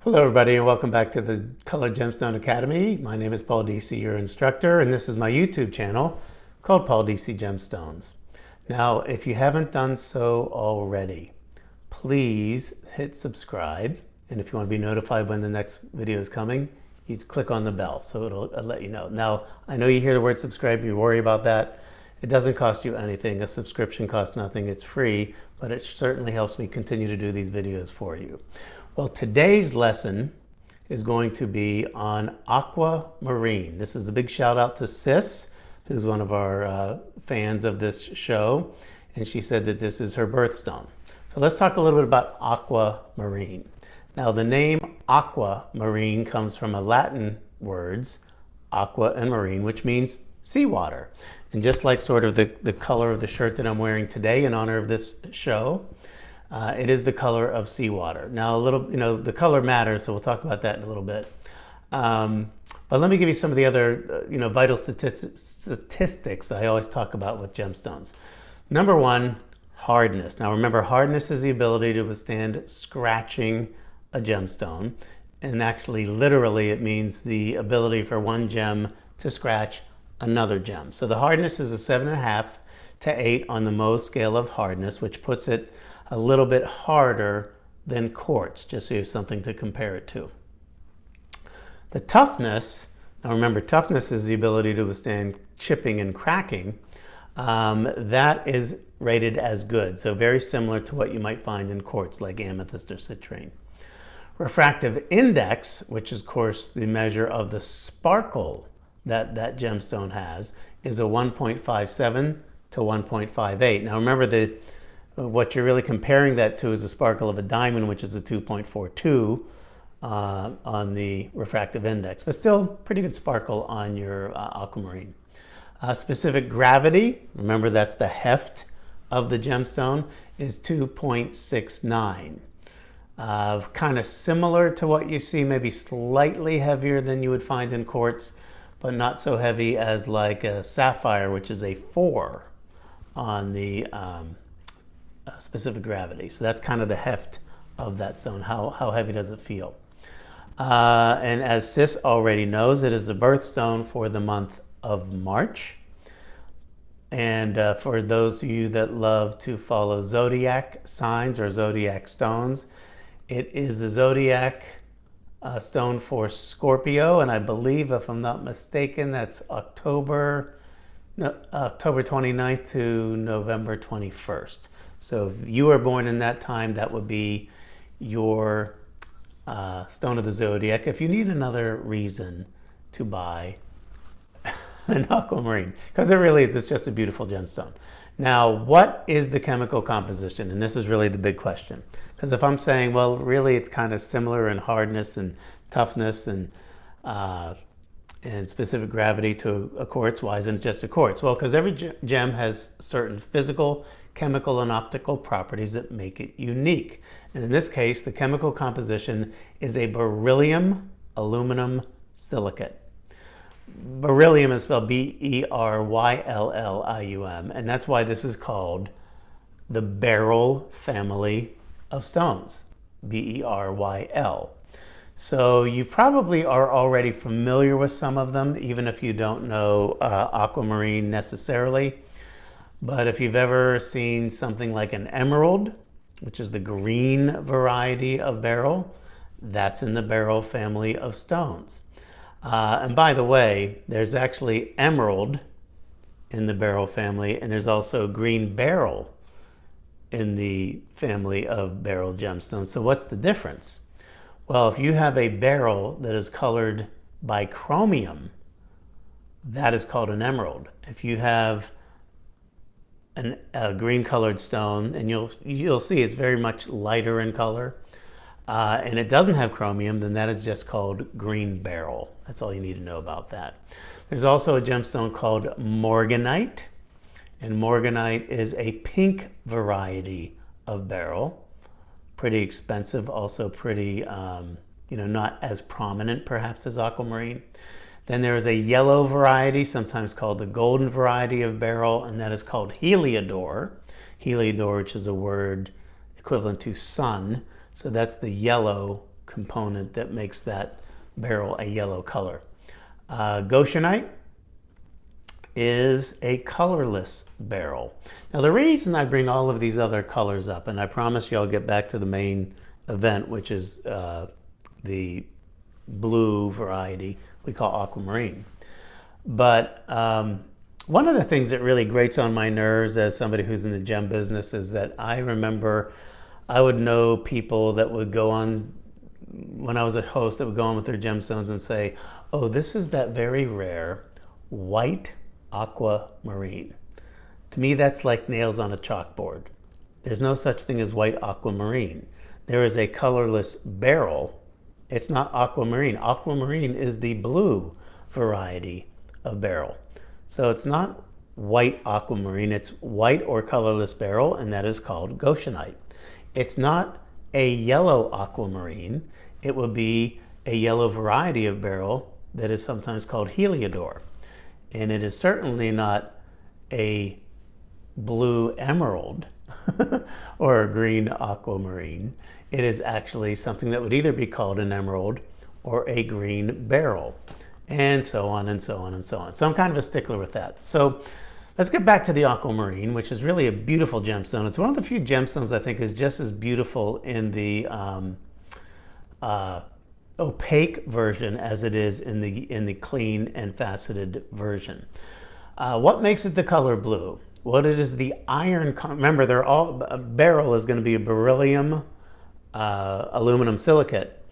Hello everybody and welcome back to the Colored Gemstone Academy. My name is Paul Deasy, your instructor, and this is my YouTube channel called Paul Deasy Gemstones. Now, if you haven't done so already, please hit subscribe, and if you want to be notified when the next video is coming, you click on the bell so it'll let you know. Now, I know you hear the word subscribe, you worry about that. It doesn't cost you anything. A subscription costs nothing. It's free, but it certainly helps me continue to do these videos for you. Well, today's lesson is going to be on Aquamarine. This is a big shout out to Sis, who's one of our fans of this show, and she said that this is her birthstone. So let's talk a little bit about Aquamarine. Now, the name Aquamarine comes from a Latin words, aqua and marine, which means seawater. And just like sort of the color of the shirt that I'm wearing today in honor of this show, it is the color of seawater. Now, the color matters, so we'll talk about that in a little bit. But let me give you some of the other, vital statistics I always talk about with gemstones. Number one, hardness. Now, remember, hardness is the ability to withstand scratching a gemstone. And actually, literally, it means the ability for one gem to scratch another gem. So the hardness is a 7.5 to 8 on the Mohs scale of hardness, which puts it a little bit harder than quartz, just so you have something to compare it to. The toughness, now remember, toughness is the ability to withstand chipping and cracking. That is rated as good, so very similar to what you might find in quartz like amethyst or citrine. Refractive index, which is of course the measure of the sparkle that gemstone has, is a 1.57 to 1.58. Now remember, what you're really comparing that to is the sparkle of a diamond, which is a 2.42 on the refractive index, but still pretty good sparkle on your aquamarine. Specific gravity, remember that's the heft of the gemstone, is 2.69. Kind of similar to what you see, maybe slightly heavier than you would find in quartz, but not so heavy as like a sapphire, which is a 4 on the specific gravity. So that's kind of the heft of that stone. How heavy does it feel? And as Sis already knows, it is the birthstone for the month of March. And for those of you that love to follow zodiac signs or zodiac stones, it is the zodiac stone for Scorpio, and I believe, if I'm not mistaken, that's October 29th to November 21st. So if you were born in that time, that would be your stone of the zodiac. If you need another reason to buy an aquamarine, because it really is, it's just a beautiful gemstone. Now, what is the chemical composition? And this is really the big question. Because if I'm saying, well, really it's kind of similar in hardness and toughness and specific gravity to a quartz, why isn't it just a quartz? Well, because every gem has certain physical, chemical, and optical properties that make it unique. And in this case, the chemical composition is a beryllium aluminum silicate. Beryllium is spelled B-E-R-Y-L-L-I-U-M, and that's why this is called the Beryl family of stones, B-E-R-Y-L. So you probably are already familiar with some of them, even if you don't know aquamarine necessarily. But if you've ever seen something like an emerald, which is the green variety of beryl, that's in the Beryl family of stones. And by the way, there's actually emerald in the Beryl family, and there's also green beryl in the family of beryl gemstones. So what's the difference? Well, if you have a beryl that is colored by chromium, that is called an emerald. If you have a green colored stone, and you'll see it's very much lighter in color, and it doesn't have chromium, then that is just called green beryl. That's all you need to know about that. There's also a gemstone called Morganite, and Morganite is a pink variety of beryl. Pretty expensive, also pretty, not as prominent perhaps as aquamarine. Then there is a yellow variety, sometimes called the golden variety of beryl, and that is called Heliodor. Heliodor, which is a word equivalent to sun. So that's the yellow component that makes that beryl a yellow color. Goshenite is a colorless beryl. Now the reason I bring all of these other colors up, and I promise you I'll get back to the main event, which is the blue variety we call aquamarine. But one of the things that really grates on my nerves as somebody who's in the gem business is that I remember I would know people that would go on, when I was a host, that would go on with their gemstones and say, oh, this is that very rare white aquamarine. To me, that's like nails on a chalkboard. There's no such thing as white aquamarine. There is a colorless beryl. It's not aquamarine. Aquamarine is the blue variety of beryl. So it's not white aquamarine, it's white or colorless beryl, and that is called Goshenite. It's not a yellow aquamarine. It would be a yellow variety of beryl that is sometimes called Heliodor. And it is certainly not a blue emerald or a green aquamarine. It is actually something that would either be called an emerald or a green beryl, and so on and so on and so on. So I'm kind of a stickler with that. So let's get back to the aquamarine, which is really a beautiful gemstone. It's one of the few gemstones I think is just as beautiful in the opaque version as it is in the clean and faceted version. What makes it the color blue? Well, it is the iron. Remember, they're all, a beryl is going to be a beryllium aluminum silicate,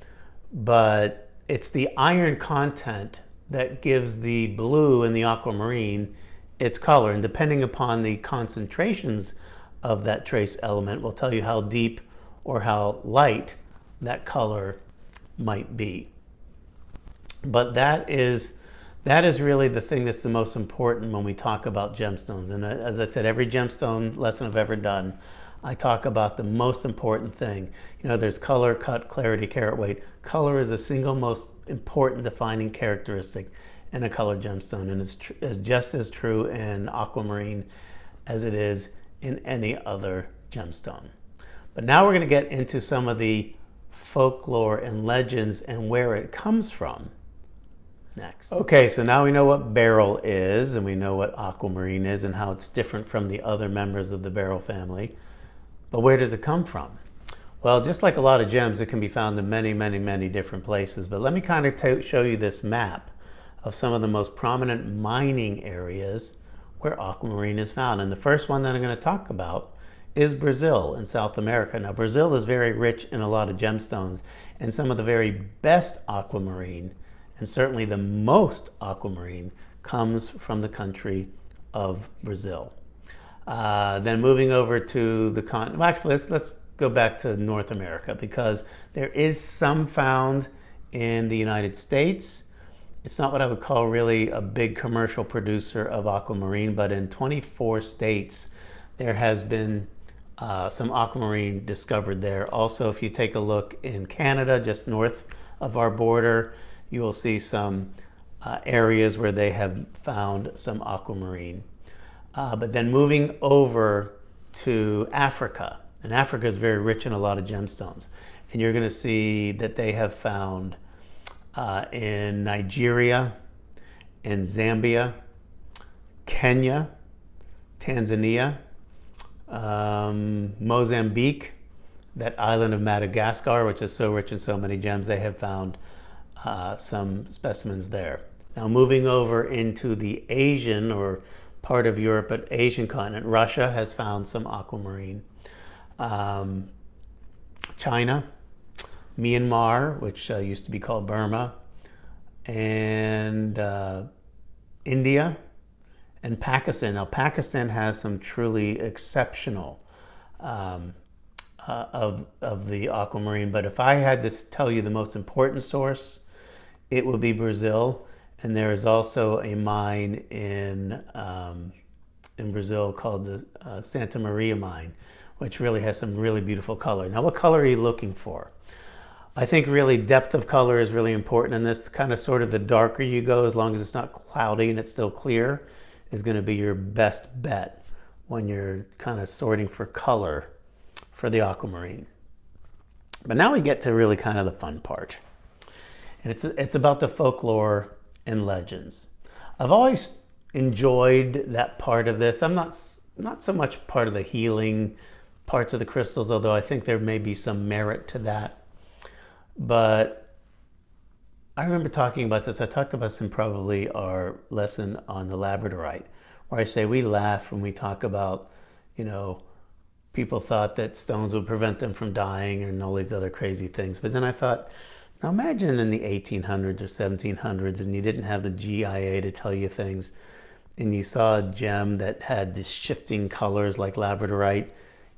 but it's the iron content that gives the blue in the aquamarine its color, and depending upon the concentrations of that trace element will tell you how deep or how light that color might be. But that is really the thing that's the most important when we talk about gemstones. And as I said, every gemstone lesson I've ever done, I talk about the most important thing. You know, there's color, cut, clarity, carat weight. Color is the single most important defining characteristic in a colored gemstone, and it's just as true in aquamarine as it is in any other gemstone. But now we're going to get into some of the folklore and legends and where it comes from next. Okay, so now we know what beryl is, and we know what aquamarine is and how it's different from the other members of the Beryl family. But where does it come from? Well, just like a lot of gems, it can be found in many, many, many different places. But let me kind of show you this map of some of the most prominent mining areas where aquamarine is found. And the first one that I'm going to talk about is Brazil in South America. Now, Brazil is very rich in a lot of gemstones, and some of the very best aquamarine, and certainly the most aquamarine, comes from the country of Brazil. Then moving over to the continent, well, actually, let's go back to North America, because there is some found in the United States. It's not what I would call really a big commercial producer of aquamarine, but in 24 states, there has been some aquamarine discovered there. Also, if you take a look in Canada, just north of our border, you will see some areas where they have found some aquamarine. But then moving over to Africa, and Africa is very rich in a lot of gemstones, and you're going to see that they have found in Nigeria, in Zambia, Kenya, Tanzania, Mozambique, that island of Madagascar, which is so rich in so many gems, they have found some specimens there. Now moving over into the Asian, or part of Europe, but Asian continent, Russia has found some aquamarine. China, Myanmar, which used to be called Burma, and India, and Pakistan. Now, Pakistan has some truly exceptional of the aquamarine, but if I had to tell you the most important source, it would be Brazil. And there is also a mine in Brazil called the Santa Maria mine, which really has some really beautiful color. Now, what color are you looking for? I think really depth of color is really important in this. Kind of sort of the darker you go, as long as it's not cloudy and it's still clear, is going to be your best bet when you're kind of sorting for color for the aquamarine. But now we get to really kind of the fun part. And it's about the folklore and legends. I've always enjoyed that part of this. I'm not so much part of the healing parts of the crystals, although I think there may be some merit to that. But I remember talking about this. I talked about this in probably our lesson on the labradorite, where I say we laugh when we talk about, you know, people thought that stones would prevent them from dying and all these other crazy things. But then I thought, now imagine in the 1800s or 1700s and you didn't have the GIA to tell you things, and you saw a gem that had these shifting colors like labradorite.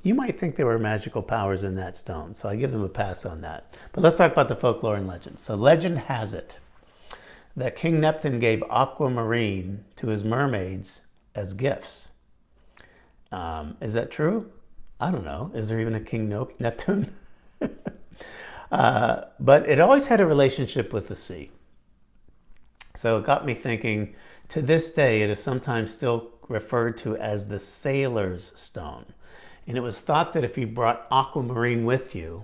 You might think there were magical powers in that stone. So I give them a pass on that. But let's talk about the folklore and legends. So legend has it that King Neptune gave Aquamarine to his mermaids as gifts. Is that true? I don't know. Is there even a King Neptune? But it always had a relationship with the sea. So it got me thinking, to this day, it is sometimes still referred to as the sailor's stone. And it was thought that if you brought aquamarine with you,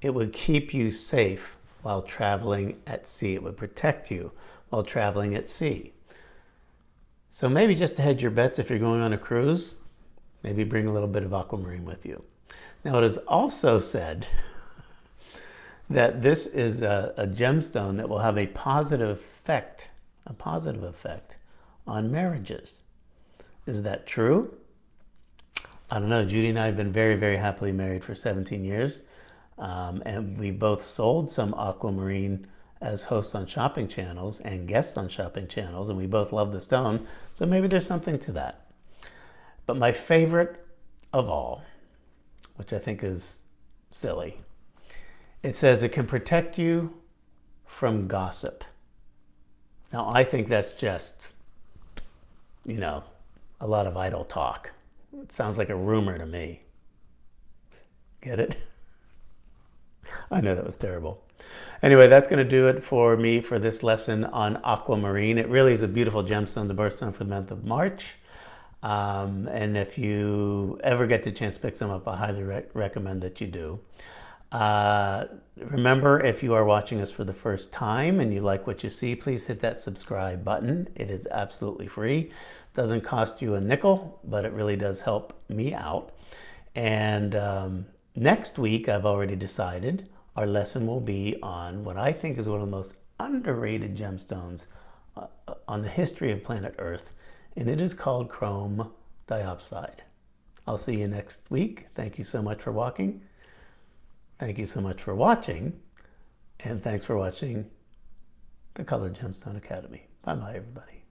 it would keep you safe while traveling at sea. It would protect you while traveling at sea. So maybe just to hedge your bets, if you're going on a cruise, maybe bring a little bit of aquamarine with you. Now, it is also said that this is a gemstone that will have a positive effect on marriages. Is that true? I don't know. Judy and I have been very, very happily married for 17 years. And we both sold some aquamarine as hosts on shopping channels and guests on shopping channels. And we both love the stone. So maybe there's something to that. But my favorite of all, which I think is silly, it says it can protect you from gossip. Now, I think that's just, you know, a lot of idle talk. It sounds like a rumor to me. Get it? I know that was terrible. Anyway, that's going to do it for me for this lesson on aquamarine. It really is a beautiful gemstone, the birthstone for the month of March. And if you ever get the chance to pick some up, I highly recommend that you do. Remember, if you are watching us for the first time and you like what you see, please hit that subscribe button. It is absolutely free. Doesn't cost you a nickel, but it really does help me out. And next week, I've already decided, our lesson will be on what I think is one of the most underrated gemstones on the history of planet Earth, and it is called chrome diopside. I'll see you next week. Thank you so much for walking. Thank you so much for watching, and thanks for watching the Colored Gemstone Academy. Bye-bye, everybody.